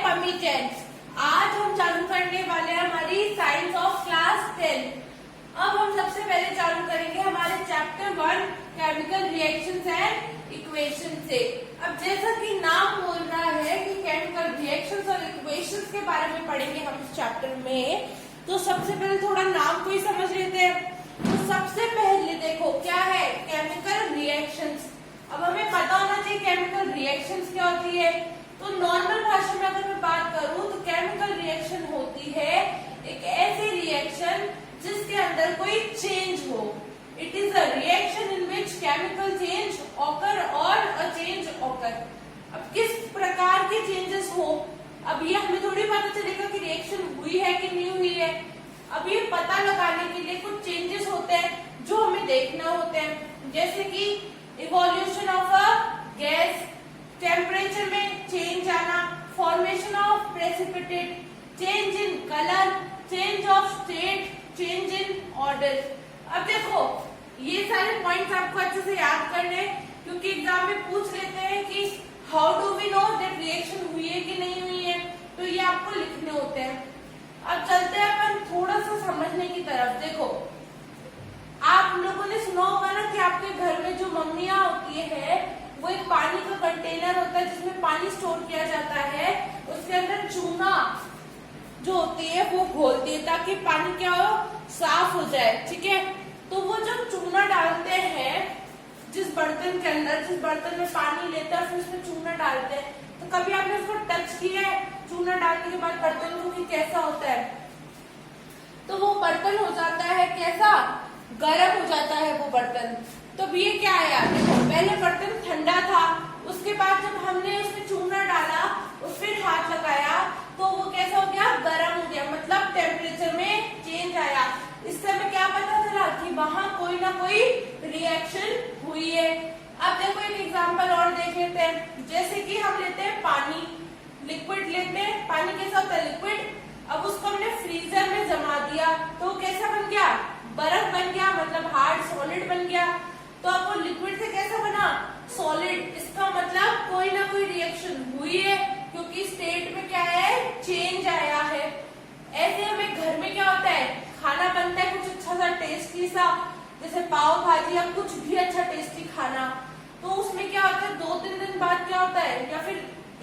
परमिटेंस। आज हम चालू करने वाले हैं हमारी साइंस ऑफ क्लास 10। अब हम सबसे पहले चालू करेंगे हमारे chapter 1 chemical reactions and equation से। अब जैसा कि नाम बोल रहा है कि केमिकल रिएक्शंस और इक्वेशंस के बारे में पढ़ेंगे हम इस चैप्टर में, तो सबसे पहले थोड़ा नाम को ही समझ लेते हैं। तो सबसे पहले देखो क्या है केमिकल रिएक्शंस। अब हमें पता होना चाहिए केमिकल रिएक्शंस क्या होती है। तो नॉर्मल भाषा में अगर मैं बात करूं तो केमिकल रिएक्शन होती है एक ऐसी रिएक्शन जिसके अंदर कोई चेंज हो। It is a reaction in which chemical change occur और अ चेंज ऑकर। अब किस प्रकार के चेंजेस हो, अब ये हमें थोड़ी पता चलेगा कि रिएक्शन हुई है कि नहीं हुई है। अब ये पता लगाने के लिए कुछ चेंजेस होते हैं जो हमें देखना होते हैं, जैसे कि evolution of a gas, temperature में चेंज आना, formation of precipitate, change in colour, change of state, change in order. अब देखो ये सारे पॉइंट्स आपको अच्छे से याद करने हैं, क्योंकि एग्जाम में पूछ लेते हैं कि how do we know that reaction हुई है कि नहीं हुई है, तो ये आपको लिखने होते हैं। अब चलते हैं अपन थोड़ा सा समझने की तरफ। देखो आप लोगों ने सुना होगा ना कि आपके घर में जो मम्मियां होती है वो एक पानी का कंटेनर होता है जिसमें पानी स्टोर किया जाता है, उसके अंदर चूना जो होती है वो घोलती है ताकि पानी क्या हो, साफ हो जाए। ठीक है, तो वो जब चूना डालते हैं जिस बर्तन के अंदर, जिस बर्तन में पानी लेते हैं फिर उसमें चूना डालते हैं, तो कभी आपने उसको टच किया है चूना डालने के बाद बर्तन को कि कैसा होता है? तो वो बर्तन हो जाता है कैसा, गर्म हो जाता है वो बर्तन। तो ये क्या है, देखो पहले बर्तन ठंडा था, उसके बाद जब हमने उसमें चूना डाला, उस पर हाथ लगाया तो वो कैसा हो गया, गर्म हो गया, मतलब टेम्परेचर में चेंज आया। इससे हमें क्या पता चला कि वहां कोई ना कोई रिएक्शन हुई है। अब देखो एक एग्जांपल और देख लेते हैं, जैसे कि हम लेते हैं पानी, लिक्विड लेते हैं, पानी कैसा होता है, लिक्विड। अब उसको हमने फ्रीजर में जमा दिया तो कैसा बन गया, बर्फ बन गया, मतलब हार्ड सॉलिड बन गया। तो अब वो लिक्विड से कैसा बना, सॉलिड। इसका मतलब कोई ना कोई रिएक्शन हुई है, क्योंकि स्टेट में क्या है, चेंज आया है। ऐसे हमें घर में क्या होता है, खाना बनता है कुछ अच्छा सा टेस्टी सा, जैसे पाव भाजी या कुछ भी अच्छा टेस्टी खाना, तो उसमें क्या होता है 2-3 दिन बाद क्या होता है, या फिर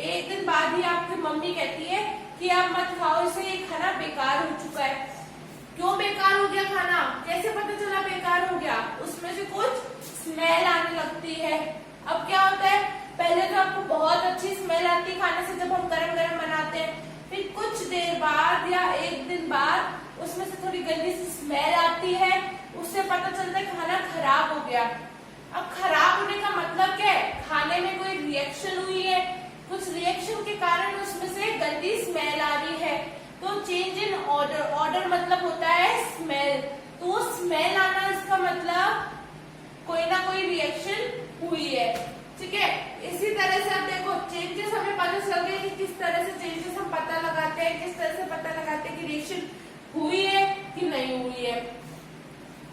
1 दिन बाद ही आपकी मम्मी कहती है कि आप मत खाओ, इसे ये खाना बेकार हो चुका है। क्यों बेकार हो गया खाना, कैसे पता चला बेकार हो गया, उसमें से कुछ स्मेल आने लगती है। अब क्या होता है, पहले तो आपको बहुत अच्छी स्मेल आती है खाने से जब हम गरम गरम बनाते हैं, फिर कुछ देर बाद या 1 दिन बाद उसमें से थोड़ी गंदी सी स्मेल आती है, उससे पता चलता है खाना खराब हो गया। अब खराब होने का मतलब क्या है, खाने में कोई रिएक्शन हुई है, कुछ रिएक्शन के कारण उसमें से गंदी स्मेल आ रही है। तो चेंज इन ऑर्डर, ऑर्डर मतलब होता है स्मेल, तो वो स्मेल आना इसका मतलब कोई ना कोई रिएक्शन हुई है। ठीक है, इसी तरह से अब देखो चेंजेस हमें पता चल गए कि किस तरह से चेंजेस हम पता लगाते हैं, किस तरह से पता लगाते हैं कि रिएक्शन हुई है कि नहीं हुई है।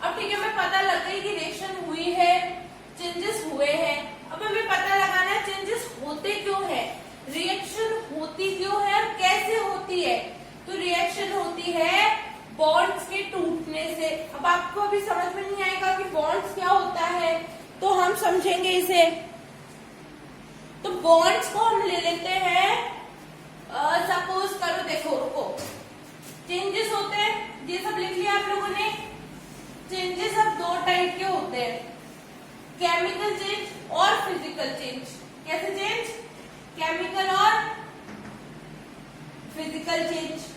अब ठीक है, हमें पता लग गई कि रिएक्शन हुई है, चेंजेस हुए हैं। अब हमें पता लगाना है चेंजेस होते क्यों है, रिएक्शन होती क्यों है और कैसे होती है। तो रिएक्शन होती है बॉन्ड्स के टूटने से। अब आपको अभी समझ में नहीं आएगा कि बॉन्ड्स क्या होता है, तो हम समझेंगे इसे। तो बॉन्ड्स को हम ले लेते हैं, सपोज करो, देखो रुको, चेंजेस होते हैं, ये सब लिख लिया आप लोगों ने। चेंजेस अब 2 टाइप के होते हैं, केमिकल चेंज और फिजिकल चेंज। कैसे चेंज, केमिकल और फिजिकल चेंज।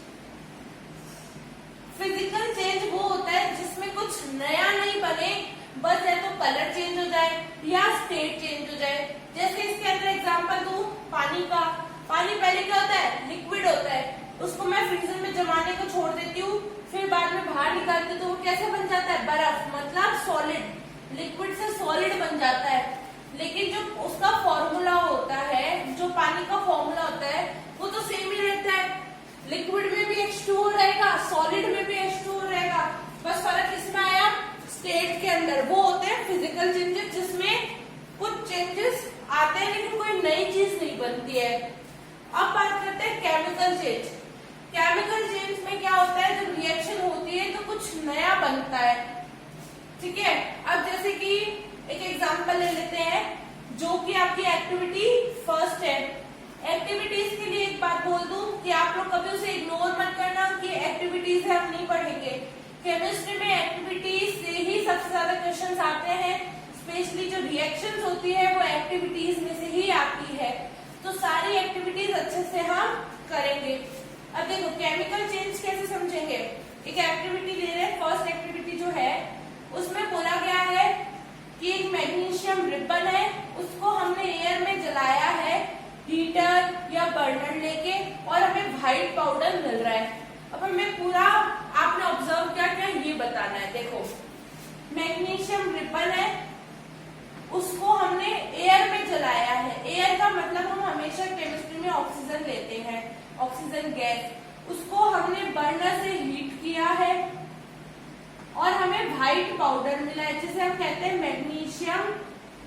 फिजिकल चेंज वो होता है जिसमें कुछ नया नहीं बने, बस या तो कलर चेंज हो जाए या स्टेट चेंज हो जाए। जैसे इसके अंदर एग्जांपल दूं पानी का, पानी पहले क्या होता है, लिक्विड होता है, उसको मैं फ्रीजर में जमाने को छोड़ देती हूँ, फिर बाद में बाहर निकालती हूँ तो वो कैसे बन जाता है, बर्फ, मतलब सॉलिड, लिक्विड से सॉलिड बन जाता है। लेकिन जो उसका फॉर्मूला होता है, जो पानी का फॉर्मूला होता है, वो तो सेम ही रहता है। लिक्विड में भी H2O रहेगा, सॉलिड में भी H2O रहेगा, बस फर्क इसमें आया स्टेट के अंदर। वो होते हैं फिजिकल चेंजेस जिसमें कुछ चेंजेस आते हैं लेकिन कोई नई चीज नहीं बनती है। अब बात करते हैं केमिकल चेंज। केमिकल चेंज में क्या होता है, जब रिएक्शन होती है तो कुछ नया बनता है, ठीक है। अब जैसे कि एक एग्जांपल ले लेते हैं, जो कि आपकी एक्टिविटी फर्स्ट है। एक्टिविटीज के लिए एक बात बोल दूं कि आप लोग कभी उसे इग्नोर मत करना कि एक्टिविटीज है हम नहीं पढ़ेंगे। केमिस्ट्री में एक्टिविटीज से ही सबसे ज्यादा क्वेश्चंस आते हैं, स्पेशली जो रिएक्शंस होती है वो एक्टिविटीज में से ही आती है, तो सारी एक्टिविटीज अच्छे से हम करेंगे। अब देखो केमिकल चेंज कैसे समझेंगे। एक एक्टिविटी ले रहे हैं, फर्स्ट एक्टिविटी जो है उसमें बोला गया है कि एक मैग्नीशियम रिबन है, उसको हमने एयर में जलाया है हीटर या बर्नर लेके, और हमें व्हाइट पाउडर मिल रहा है। अब हमें पूरा आपने ऑब्जर्व क्या क्या ये बताना है। देखो मैग्नीशियम रिबन है, उसको हमने एयर में जलाया है। एयर का मतलब हम हमेशा केमिस्ट्री में ऑक्सीजन लेते हैं, ऑक्सीजन गैस। उसको हमने बर्नर से हीट किया है और हमें व्हाइट पाउडर मिला है, जिसे हम कहते हैं मैग्नीशियम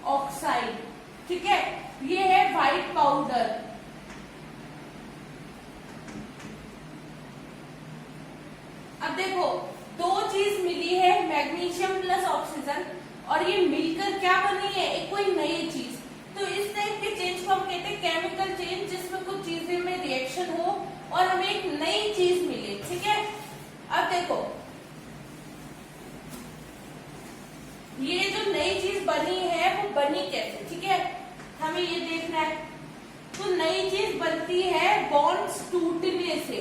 ऑक्साइड, ठीक है। ये है व्हाइट पाउडर। अब देखो दो चीज मिली है, मैग्नीशियम प्लस ऑक्सीजन, और ये मिलकर क्या बनी है, एक कोई नई चीज। तो इस टाइप के चेंज को हम कहते हैं केमिकल चेंज, जिसमें कुछ चीजें में रिएक्शन हो और हमें एक नई चीज मिले, ठीक है। अब देखो ये जो नई चीज बनी है वो बनी कैसे, ठीक है, हमें ये देखना है। तो नई चीज बनती है बॉन्ड्स टूटने से।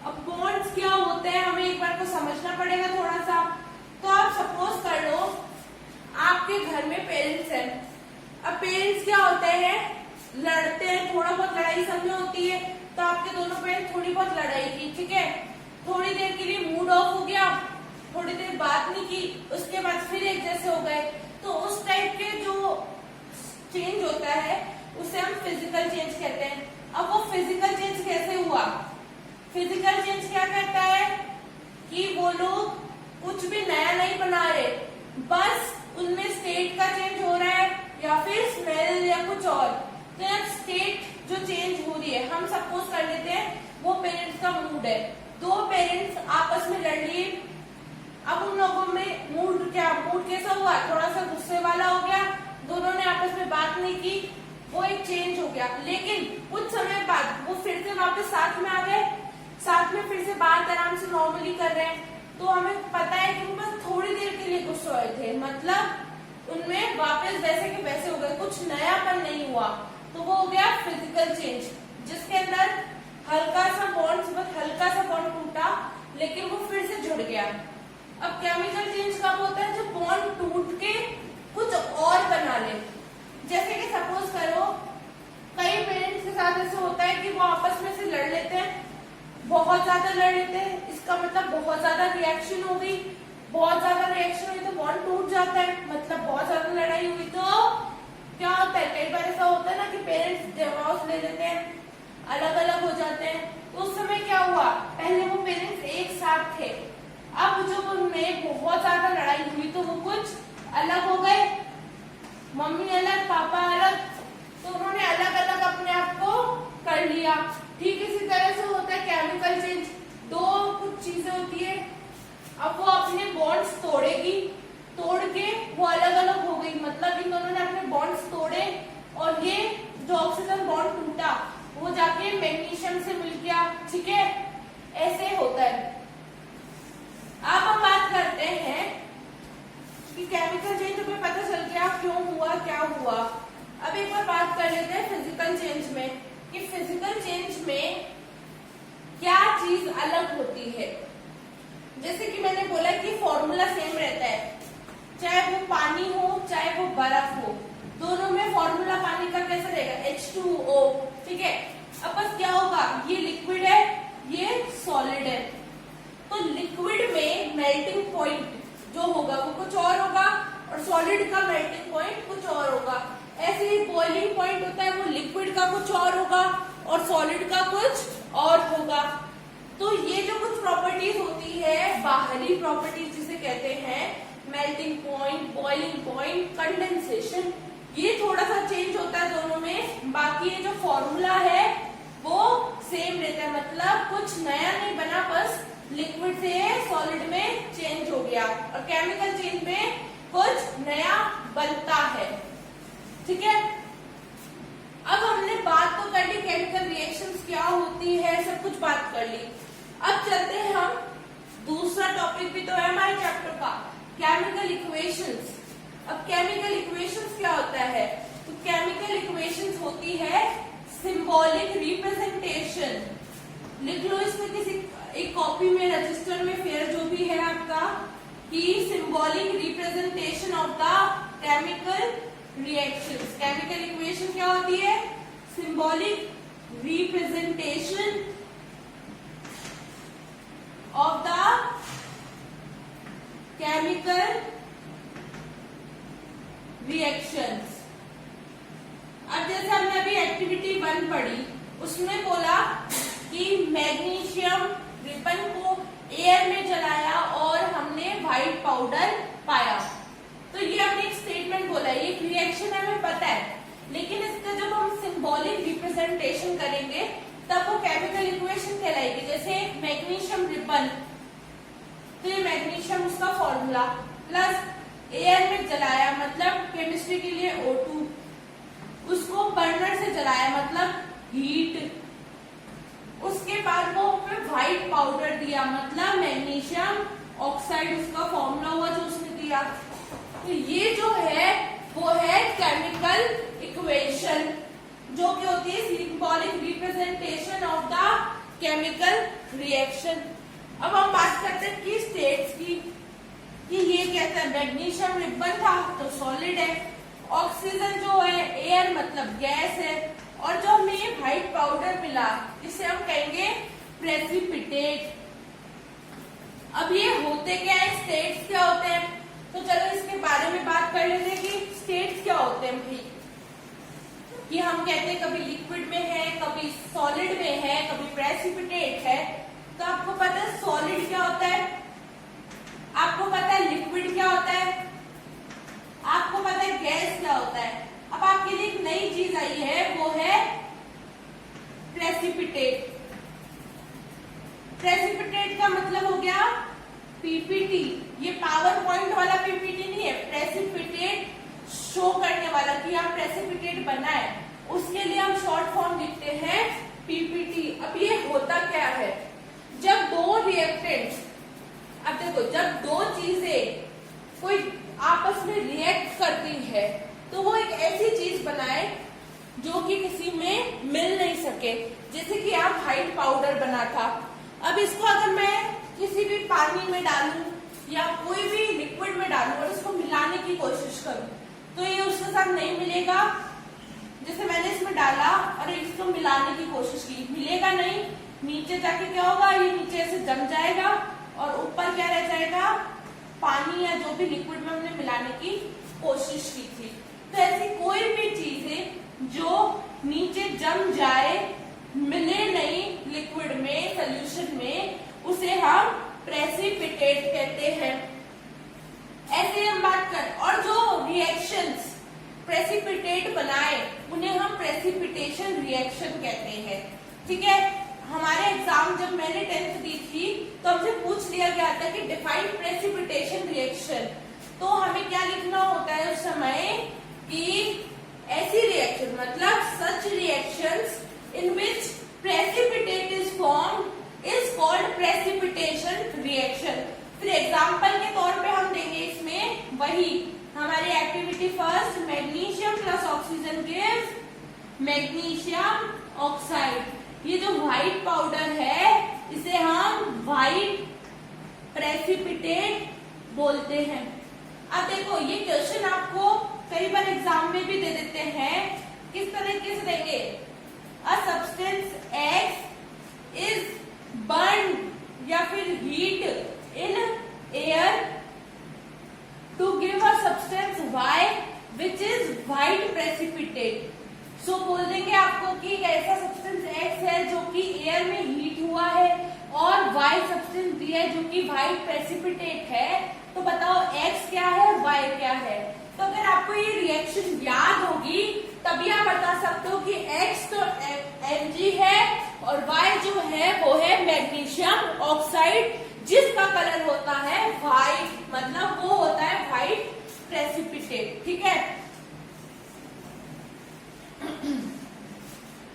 अब बॉन्ड्स क्या होते हैं हमें एक बार को समझना पड़ेगा थोड़ा सा। तो आप सपोज कर लो आपके घर में पेरेंट्स हैं। अब पेरेंट्स क्या होते हैं, लड़ते हैं, थोड़ा बहुत लड़ाई सब में होती है, तो आपके दोनों पेरेंट्स थोड़ी बहुत लड़ाई की, ठीक है, थोड़ी देर के लिए मूड ऑफ हो गया, थोड़ी देर बात नहीं की, उसके बाद फिर एक जैसे हो गए। तो उस टाइप के जो चेंज होता है उसे हम फिजिकल चेंज कहते हैं। अब वो फिजिकल चेंज कैसे हुआ, फिजिकल चेंज क्या कहता है कि वो लोग कुछ भी नया नहीं बना रहे, बस उनमें स्टेट का चेंज हो रहा है या फिर स्मेल या कुछ और। तो अब स्टेट जो चेंज हो रही है, हम सपोज कर लेते हैं वो पेरेंट्स का मूड है, दो पेरेंट्स आपस में लड़ लिए। अब उन लोगों में मूड कैसा हुआ, थोड़ा सा गुस्से वाला हो गया, दोनों ने आपस में बात नहीं की, वो एक चेंज हो गया। लेकिन कुछ समय बाद वो फिर से वापस साथ में आ गए, साथ में फिर से बात आराम से नॉर्मली कर रहे हैं। तो हमें पता है कि वो बस थोड़ी देर के लिए गुस्से हुए थे, मतलब उनमें वापस वैसे के वैसे हो गए, कुछ नयापन नहीं हुआ। तो वो हो गया फिजिकल चेंज, जिसके अंदर हल्का सा बॉन्ड टूटा, लेकिन वो फिर से जुड़ गया। अब केमिकल चेंज कब होता है, जब बॉन्ड टूट के कुछ और बना ले। जैसे कि सपोज करो कई पेरेंट्स के साथ ऐसे होता है कि वो आपस में से लड़ लेते हैं, बहुत ज्यादा लड़ लेते हैं, इसका मतलब बहुत ज्यादा रिएक्शन हो गई, बहुत ज्यादा रिएक्शन हुई तो बॉन्ड टूट जाता है, मतलब बहुत ज्यादा लड़ाई हुई। तो क्या होता है, कई बार ऐसा होता है ना कि पेरेंट्स डिवोर्स ले लेते हैं, अलग अलग हो जाते हैं। तो उस समय क्या हुआ, पहले वो पेरेंट्स एक साथ थे, अब जब उनमें बहुत ज्यादा लड़ाई हुई तो वो कुछ अलग हो गए, मम्मी अलग पापा अलग, तो उन्होंने अलग अलग अपने आप को कर लिया। ठीक इसी तरह से होता है केमिकल चेंज, दो कुछ चीजें होती है, अब वो अपने बॉन्ड्स तोड़ेगी, तोड़ के वो अलग अलग हो गई, मतलब इन दोनों ने अपने बॉन्ड्स तोड़े और ये जो ऑक्सीजन बॉन्ड टूटा वो जाके मैग्नीशियम से मिल गया, ठीक है, ऐसे होता है। अब हम बात करते हैं कि केमिकल चेंज हमें पता चल गया क्यों हुआ, क्या हुआ। अब एक बार बात कर लेते हैं फिजिकल चेंज में कि फिजिकल चेंज में क्या चीज अलग होती है। जैसे कि मैंने बोला कि फॉर्मूला सेम रहता है, चाहे वो पानी हो चाहे वो बर्फ हो, दोनों में फॉर्मूला पानी का कैसा रहेगा, H2O, ठीक है। अब बस क्या होगा, ये लिक्विड है ये सॉलिड है, तो लिक्विड में मेल्टिंग पॉइंट जो होगा वो कुछ और होगा और सॉलिड का मेल्टिंग पॉइंट कुछ और होगा। ऐसे ही बॉइलिंग पॉइंट होता है, वो लिक्विड का कुछ और होगा और सॉलिड का कुछ और होगा। तो ये जो कुछ प्रॉपर्टीज होती है, बाहरी प्रॉपर्टीज जिसे कहते हैं, melting point, boiling point, condensation, ये थोड़ा सा चेंज होता है दोनों में। बाकी ये जो फॉर्मूला है वो सेम रहता है, मतलब कुछ नया नहीं बना, बस लिक्विड से सॉलिड में चेंज हो गया, और केमिकल चेंज में कुछ नया बनता है। ठीक है, अब हमने बात तो कर ली केमिकल रिएक्शंस क्या होती है, सब कुछ बात कर ली। अब चलते हैं हम, दूसरा टॉपिक भी तो है हमारे चैप्टर का, केमिकल इक्वेशंस। अब केमिकल इक्वेशंस क्या होता है, तो केमिकल इक्वेशंस होती है सिंबॉलिक रिप्रेजेंटेशन। लिख लो इसमें किसी एक कॉपी में, रजिस्टर में, फेयर जो भी है आपका, कि symbolic representation of the chemical reactions. Chemical equation क्या होती है, symbolic representation of the chemical reactions. अब जैसे हमने अभी एक्टिविटी 1 पढ़ी, उसमें बोला कि मैग्नीशियम रिबन को एयर में जलाया और हमने व्हाइट पाउडर पाया। तो ये हमने एक स्टेटमेंट बोला है, ये रिएक्शन हमें पता है, लेकिन इसका जब हम सिंबॉलिक रिप्रेजेंटेशन करेंगे तब वो केमिकल इक्वेशन कहलाएगी। जैसे मैग्नीशियम रिबन, तो ये मैग्नीशियम उसका फॉर्मूला, प्लस एयर में जलाया मतलब केमिस्ट्री के लिए O2, उसको बर्नर से जलाया मतलब हीट, उसके बाद वो व्हाइट पाउडर दिया मतलब मैग्नीशियम ऑक्साइड, उसका फॉर्मूला हुआ जो उसने दिया। तो ये जो है वो है केमिकल इक्वेशन, जो कि होती है symbolic representation of the chemical reaction. अब हम बात करते हैं कि स्टेट्स की, कि ये कहता है मैग्नीशियम रिबन था तो सॉलिड है, ऑक्सीजन जो है एयर मतलब गैस है, और जो हमें व्हाइट पाउडर मिला इसे हम कहेंगे प्रेसिपिटेट। अब ये होते क्या है, स्टेट्स क्या होते हैं, तो चलो इसके बारे में बात कर लेते हैं कि स्टेट्स क्या होते हैं भाई। कि हम कहते हैं कभी लिक्विड में है, कभी सॉलिड में है, कभी प्रेसिपिटेट है। तो आपको पता है सॉलिड क्या होता है, आपको पता है लिक्विड क्या होता है, आपको पता है गैस क्या होता है। अब आपके लिए एक नई चीज आई है, वो है प्रेसिपिटेट। प्रेसिपिटेट का मतलब हो गया पीपीटी। ये पावर पॉइंट वाला पीपीटी नहीं है, प्रेसिपिटेट शो करने वाला कि आप प्रेसिपिटेट बना है, उसके लिए हम शॉर्ट फॉर्म लिखते हैं पीपीटी। अब ये होता क्या है, जब दो रिएक्टेंट्स, अब देखो जब दो चीजें कोई आपस में रिएक्ट करती है तो वो एक ऐसी चीज बनाए जो कि किसी में मिल नहीं सके। जैसे कि आप व्हाइट पाउडर बना था, अब इसको अगर मैं किसी भी पानी में डालूं या कोई भी लिक्विड में डालूं और इसको मिलाने की कोशिश करूं तो ये उसके साथ नहीं मिलेगा। जैसे मैंने इसमें डाला और इसको मिलाने की कोशिश की, मिलेगा नहीं, नीचे जाके क्या होगा, ये नीचे से जम जाएगा और ऊपर क्या रह जाएगा, पानी या जो भी लिक्विड में हमने मिलाने की कोशिश की थी। तो ऐसी कोई भी चीज है जो नीचे जम जाए, मिले नहीं लिक्विड में, सोल्यूशन में, उसे हम प्रेसिपिटेट कहते हैं। ऐसे हम बात कर, और जो रिएक्शंस प्रेसिपिटेट बनाए उन्हें हम प्रेसिपिटेशन रिएक्शन कहते हैं। ठीक है, हमारे एग्जाम जब मैंने 10th दी थी तो हमसे पूछ लिया गया था कि डिफाइन प्रेसिपिटेशन रिएक्शन। तो हमें क्या लिखना होता है उस समय कि ऐसी रिएक्शन मतलब सच reactions in which precipitate is formed is called precipitation reaction. फिर एग्जाम्पल के तौर पे हम देंगे इसमें वही हमारी activity first, magnesium plus oxygen gives magnesium oxide. ये जो व्हाइट पाउडर है इसे हम व्हाइट प्रेसिपिटेट बोलते हैं। अब देखो ये क्वेश्चन आपको कई बार एग्जाम में भी दे देते हैं, किस तरीके से देंगे, a substance X is burn या फिर heat in air to give a substance Y which is white precipitate. So बोल देंगे आपको कि ऐसा सब्सटेंस X है जो कि एयर में हीट हुआ है और Y सब्सटेंस दिया है जो कि व्हाइट प्रेसिपिटेट है। तो बताओ X क्या है, Y क्या है। तो अगर आपको ये रिएक्शन याद होगी तभी आप बता सकते हो कि X तो Mg है और Y जो है वो है मैग्नीशियम ऑक्साइड, जिसका कलर होता है व्हाइट, मतलब वो होता है व्हाइट प्रेसिपिटेट। ठीक है,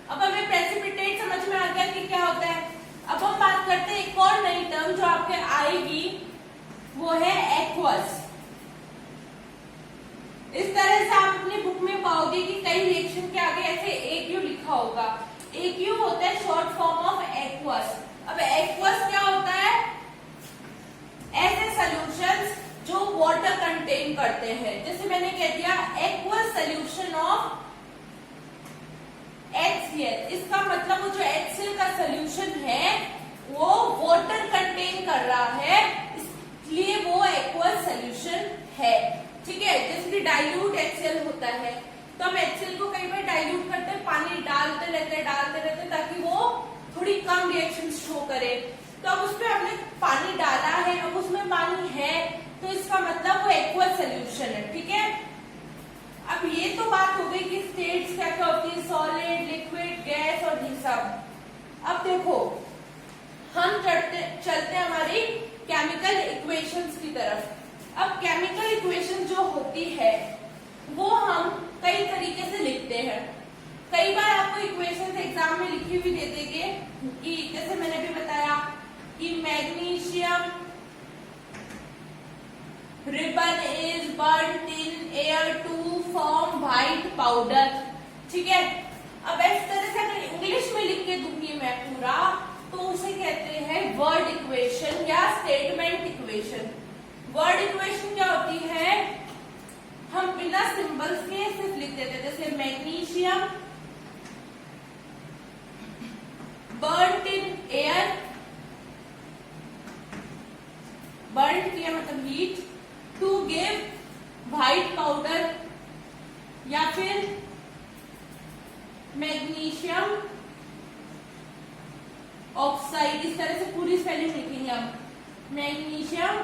अब हमें प्रेसिपिटेट समझ में आ गया कि क्या होता है। अब हम बात करते हैं एक और नई टर्म जो आपके आएगी, वो है एक्वस। इस तरह से आप अपनी बुक में पाओगे कि कई रिएक्शन के आगे ऐसे AQ लिखा होगा। AQ होता है शॉर्ट फॉर्म ऑफ एक्वस। अब एक्वस क्या होता है? ऐसे सॉल्यूशंस जो वाटर कंटेन करते हैं। जैसे मैंने कह दिया एक्वस सॉल्यूशन ऑफ HCl, इसका मतलब वो जो HCl का सॉल्यूशन है वो वाटर कंटेन कर रहा है, इसलिए वो एक्वस सॉल्यूशन है। ठीक है, जैसे कि डाइल्यूट HCl होता है, तो हम HCl को कई बार डाइल्यूट करते हैं, पानी डालते रहते ताकि वो थोड़ी कम रिएक्शन शो करे। तो अब उसमें हमने पानी डाला है, अब उसमें पानी है, तो इसका मतलब वो एक्वस सॉल्यूशन है। ठीक है, अब ये तो बात हो गई कि स्टेट्स क्या क्या होती है, सॉलिड, लिक्विड, गैस और ये सब। अब देखो हम चलते हैं हमारी केमिकल इक्वेशंस की तरफ। अब केमिकल इक्वेशन जो होती है वो हम कई तरीके से लिखते हैं। कई बार आपको इक्वेशंस एग्जाम में लिखी हुई दे देंगे कि जैसे मैंने भी बताया कि magnesium ribbon is burned in air to form white powder. ठीक है, अब इस तरह से अगर इंग्लिश में लिख के दूंगी मैं पूरा, तो उसे कहते हैं वर्ड इक्वेशन या स्टेटमेंट इक्वेशन। वर्ड इक्वेशन क्या होती है? हम बिना सिंबल्स के सिर्फ लिख देते हैं, जैसे magnesium burned in air, burn किया मतलब heat, to give white powder, या फिर मैग्नीशियम ऑक्साइड। इस तरह से पूरी स्पेलिंग लिखेंगे हम, मैग्नीशियम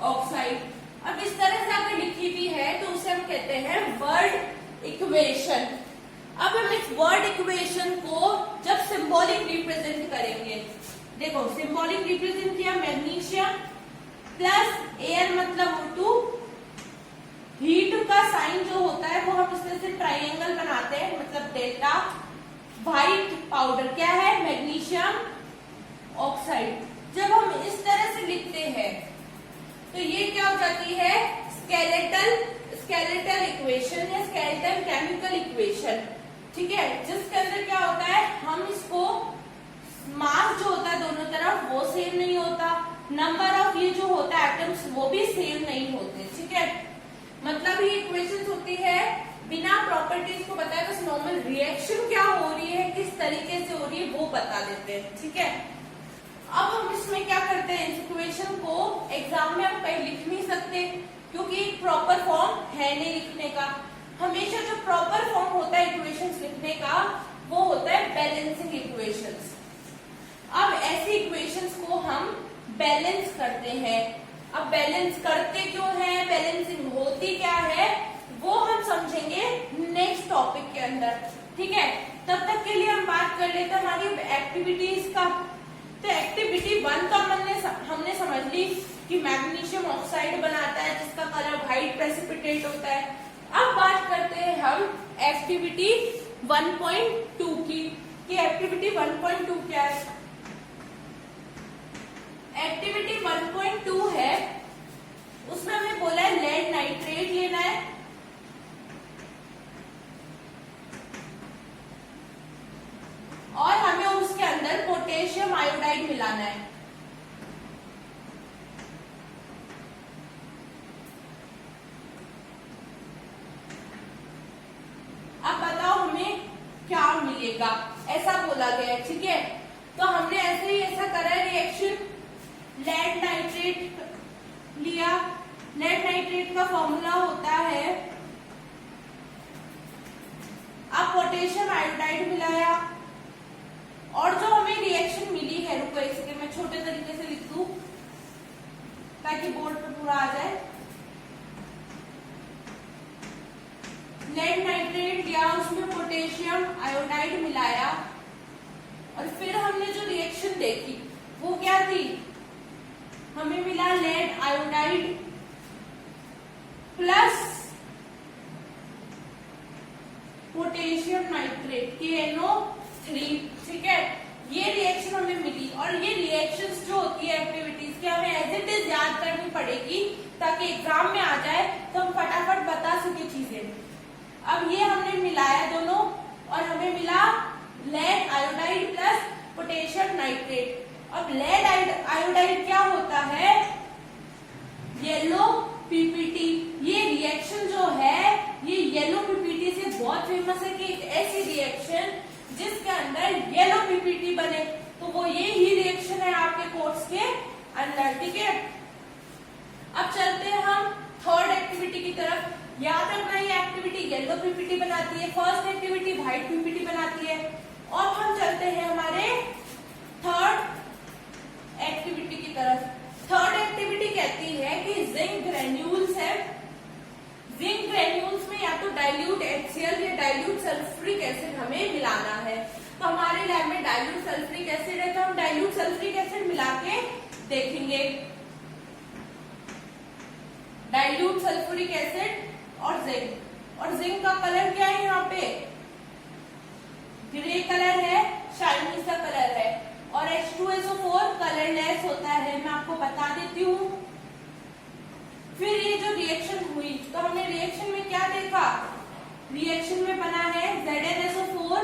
ऑक्साइड। अब इस तरह से अगर लिखी भी है तो उसे हम कहते हैं वर्ड इक्वेशन। अब हम इस वर्ड इक्वेशन को जब सिंबॉलिक रिप्रेजेंट करेंगे, देखो सिंबॉलिक रिप्रेजेंट किया, मैग्नीशियम प्लस एयर मतलब O2, हीट का साइन जो होता है वो हम इस तरह से ट्राइंगल बनाते हैं, मतलब डेल्टा। व्हाइट पाउडर क्या है? Magnesium oxide. जब हम इस तरह से लिखते हैं तो ये क्या हो जाती है? स्केलेटल इक्वेशन या स्केलेटल केमिकल इक्वेशन। ठीक है, जिसके अंदर क्या होता है, हम इसको मास जो होता है दोनों तरफ वो सेम नहीं होता, नंबर ऑफ ये जो होता है एटम्स वो भी सेम नहीं होते। ठीक है, मतलब ये इक्वेशंस होती है बिना प्रॉपर्टीज को बताए, बस नॉर्मल रिएक्शन क्या हो रही है, किस तरीके से हो रही है वो बता देते हैं। ठीक है, अब हम इसमें क्या करते हैं, इस इक्वेशन को एग्जाम में हम कहीं लिख नहीं सकते क्योंकि प्रॉपर फॉर्म है नहीं लिखने का। हमेशा जो प्रॉपर फॉर्म होता है इक्वेशंस लिखने का वो होता है बैलेंसिंग इक्वेशंस। अब ऐसी इक्वेशंस को हम बैलेंस करते हैं। अब बैलेंस करते क्यों हैं, बैलेंसिंग होती क्या है, वो हम समझेंगे नेक्स्ट टॉपिक के अंदर। ठीक है, तब तक के लिए हम बात कर लेते हैं हमारी एक्टिविटीज का। तो एक्टिविटी 1 तो हमने समझ ली कि मैग्नीशियम ऑक्साइड बनाता है जिसका कलर व्हाइट प्रेसिपिटेट होता है। अब बात करते हैं हम एक्टिविटी 1.2 की, कि एक्टिविटी 1.2 क्या है। एक्टिविटी 1.2 है, उसमें हमें बोला है लेड नाइट्रेट लेना है, और हमें उसके अंदर पोटेशियम आयोडाइड मिलाना है। अब बताओ हमें क्या मिलेगा, ऐसा बोला गया है। ठीक है, तो हमने ऐसे ही ऐसा करा है रिएक्शन, लेड नाइट्रेट लिया। लेड नाइट्रेट का फॉर्मूला होता है, अब पोटेशियम आयोडाइड मिलाया, और जो हमें रिएक्शन मिली है, रुको इसके मैं छोटे तरीके से लिख दूं ताकि बोर्ड पे पूरा आ जाए। लेड नाइट्रेट लिया, उसमें पोटेशियम आयोडाइड मिलाया, और फिर हम देखी, वो क्या थी, हमें मिला lead iodide plus potassium nitrate KNO3, ठीक है। ये रिएक्शन हमें मिली और ये रिएक्शंस जो होती है एक्टिविटीज की हमें एज इट इज याद करनी पड़ेगी ताकि एग्जाम में आ जाए तो हम फटाफट बता सके चीजें। अब ये हमने मिलाया दोनों और हमें मिला lead iodide plus potassium nitrate. अब लेड आयोडाइड क्या होता है, येलो पीपीटी। ये रिएक्शन जो है ये येलो पीपीटी से बहुत फेमस है कि एक ऐसी रिएक्शन जिसके अंदर येलो पीपीटी बने, तो वो ये ही रिएक्शन है आपके कोर्स के अंदर, ठीक है। अब चलते हैं हम थर्ड एक्टिविटी की तरफ। याद रखना ये एक्टिविटी येलो पीपीटी बनाती है, फर्स्ट एक्टिविटी व्हाइट पीपीटी बनाती है। और हम चलते हैं हमारे थर्ड एक्टिविटी की तरफ। थर्ड एक्टिविटी कहती है कि जिंक ग्रेन्यूल्स है, जिंक ग्रेन्यूल्स में या तो डाइल्यूट HCl या डाइल्यूट सल्फ्यूरिक एसिड हमें मिलाना है। तो हमारे लैब में डाइल्यूट सल्फ्यूरिक एसिड है तो हम डाइल्यूट सल्फ्यूरिक एसिड मिला के देखेंगे। डाइल्यूट सल्फ्यूरिक एसिड और जिंक का कलर क्या है, यहाँ पे ग्रे कलर है, शाइनी सा कलर है। और H2SO4 कलरलेस होता है, मैं आपको बता देती हूँ। फिर ये जो रिएक्शन हुई तो हमने रिएक्शन में क्या देखा, रिएक्शन में बना है ZnSO4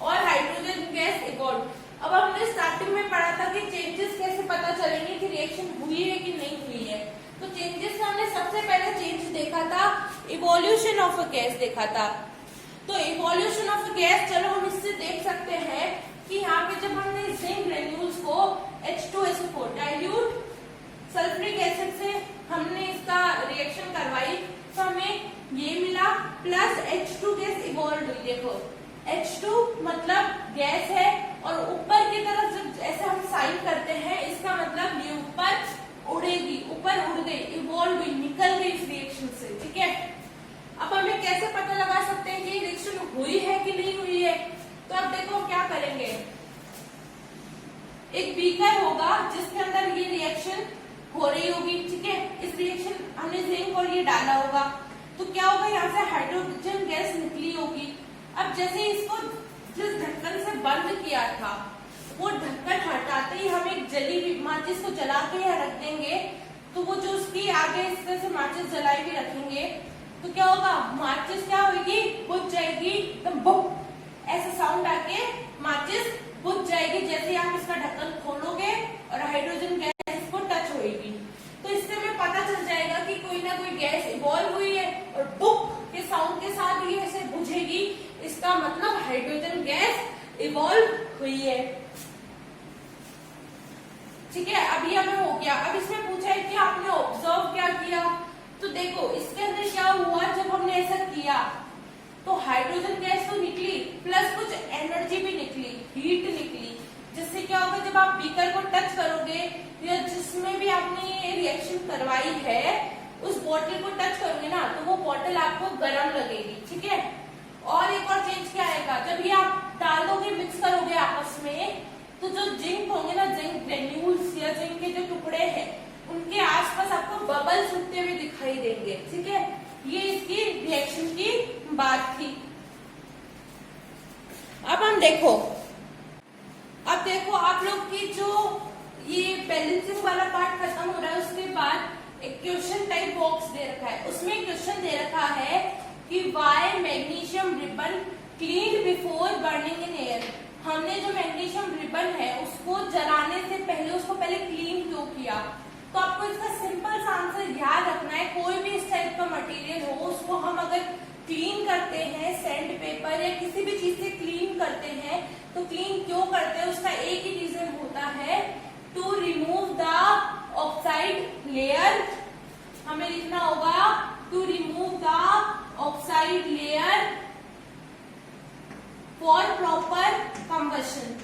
और हाइड्रोजन गैस इवॉल्व। अब हमने स्टार्टिंग में पढ़ा था कि चेंजेस कैसे पता चलेंगे कि रिएक्शन हुई है कि नहीं हुई है। तो चेंजेस में हमने सबसे पहले चेंज देखा था इवोल्यूशन ऑफ अ गैस देखा था। तो इवोल्यूशन ऑफ अ गैस, चलो हम इससे देख सकते हैं कि यहाँ पे जब हमने जिंक ग्रेन्यूल्स को H2SO4 डाइल्यूट सल्फ्यूरिक एसिड से हमने इसका रिएक्शन करवाई तो हमें ये मिला प्लस H2 गैस इवॉल्व हुई। देखो H2 मतलब गैस है और ऊपर की तरफ जब ऐसे हम साइन करते हैं इसका मतलब ये ऊपर उड़ेगी, ऊपर उड़ गई, इवॉल्व हुई, निकल गई इस रिएक्शन से, ठीक है। अब हमें कैसे पता लगा सकते हैं कि रिएक्शन हुई है कि नहीं हुई है, तो अब देखो क्या करेंगे, एक बीकर होगा जिसके अंदर ये रिएक्शन हो रही होगी, ठीक है। इस रिएक्शन हमने जिंक और ये डाला होगा तो क्या होगा, यहाँ से हाइड्रोजन गैस निकली होगी। अब जैसे इसको जिस ढक्कन से बंद किया था वो ढक्कन हटाते ही हम एक जली हुई माचिस को जला के यहाँ रख देंगे, तो वो जो उसकी आगे इस तरह से माचिस जलाई भी रखेंगे तो क्या होगा, माचिस क्या होगी, बुझ जाएगी, एकदम बुक ऐसा साउंड आके माचिस बुझ जाएगी जैसे ही आप इसका ढक्कन खोलोगे और हाइड्रोजन गैस इसको टच होगी। तो इससे हमें पता चल जाएगा कि कोई ना कोई गैस इवॉल्व हुई है और बुक के साउंड के साथ ये ऐसे बुझेगी, इसका मतलब हाइड्रोजन गैस इवॉल्व हुई है, ठीक है। अब ये हमें हो गया। अब इसमें पूछा है कि आपने ऑब्जर्व क्या किया, तो देखो इसके अंदर क्या हुआ, जब हमने ऐसा किया तो हाइड्रोजन गैस तो निकली प्लस कुछ एनर्जी भी निकली, हीट निकली, जिससे क्या होगा, जब आप बीकर को टच करोगे या जिसमें भी आपने ये रिएक्शन करवाई है उस बोतल को टच करोगे ना तो वो बोतल आपको गर्म लगेगी, ठीक है। और एक और चेंज क्या आएगा, जब ये आप डाल दोगे, मिक्स करोगे आपस में, तो जो जिंक होंगे ना, जिंक ग्रेन्यूल्स या जिंक के जो टुकड़े हैं उनके आसपास आपको बबल्स उठते हुए दिखाई देंगे, ठीक है। ये इसकी रिएक्शन की बात थी। अब हम देखो, अब देखो आप लोग की जो ये बैलेंसिंग वाला पार्ट खत्म हो रहा है उसके बाद एक क्वेश्चन टाइप बॉक्स दे रखा है, उसमें क्वेश्चन दे रखा है कि why magnesium ribbon clean before burning in air. हमने जो मैग्नीशियम रिबन है उसको जलाने से पहले उसको पहले क्लीन क्यों किया। तो आपको इसका सिंपल सा आंसर याद रखना है, कोई भी इस टाइप का मटेरियल हो उसको हम अगर क्लीन करते हैं सैंड पेपर या किसी भी चीज से क्लीन करते हैं तो क्लीन क्यों करते हैं, उसका एक ही रीजन होता है, to remove the oxide layer. हमें लिखना होगा to remove the oxide layer for proper combustion.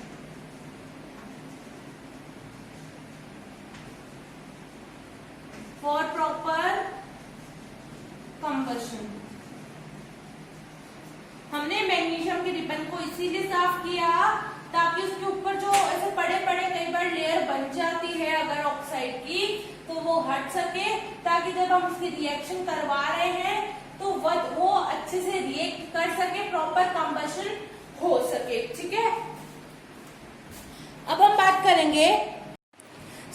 For proper combustion हमने मैग्नीशियम के रिबन को इसीलिए साफ किया ताकि उसके ऊपर जो ऐसे पड़े पड़े कई बार लेयर बन जाती है अगर ऑक्साइड की, तो वो हट सके, ताकि जब हम उसकी रिएक्शन करवा रहे हैं तो वो अच्छे से रिएक्ट कर सके, प्रॉपर कंबशन हो सके। ठीक है, अब हम बात करेंगे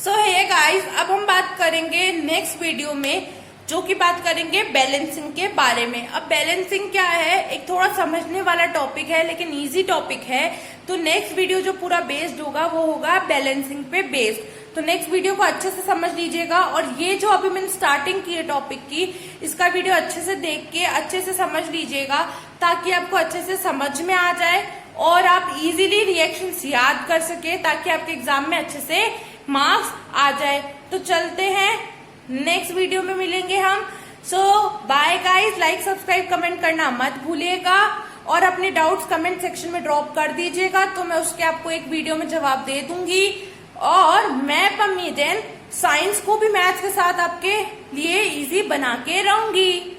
हे गाइस, अब हम बात करेंगे नेक्स्ट वीडियो में, जो कि बात करेंगे बैलेंसिंग के बारे में। अब बैलेंसिंग क्या है, एक थोड़ा समझने वाला टॉपिक है लेकिन इजी टॉपिक है। तो नेक्स्ट वीडियो जो पूरा बेस्ड होगा वो होगा बैलेंसिंग पे बेस्ड। तो नेक्स्ट वीडियो को अच्छे से समझ लीजिएगा, और ये जो अभी मैंने स्टार्टिंग की है टॉपिक की, इसका वीडियो अच्छे से देख के अच्छे से समझ लीजिएगा, ताकि आपको अच्छे से समझ में आ जाए और आप इजीली रिएक्शंस याद कर सके, ताकि आपके एग्जाम में अच्छे से मार्क्स आ जाए। तो चलते हैं, नेक्स्ट वीडियो में मिलेंगे हम। So bye guys, like subscribe comment करना मत भूलिएगा, और अपने डाउट्स कमेंट सेक्शन में ड्रॉप कर दीजिएगा, तो मैं उसके आपको एक वीडियो में जवाब दे दूंगी। और मैं पम्मी देन साइंस को भी मैथ्स के साथ आपके लिए इजी बना के रहूंगी।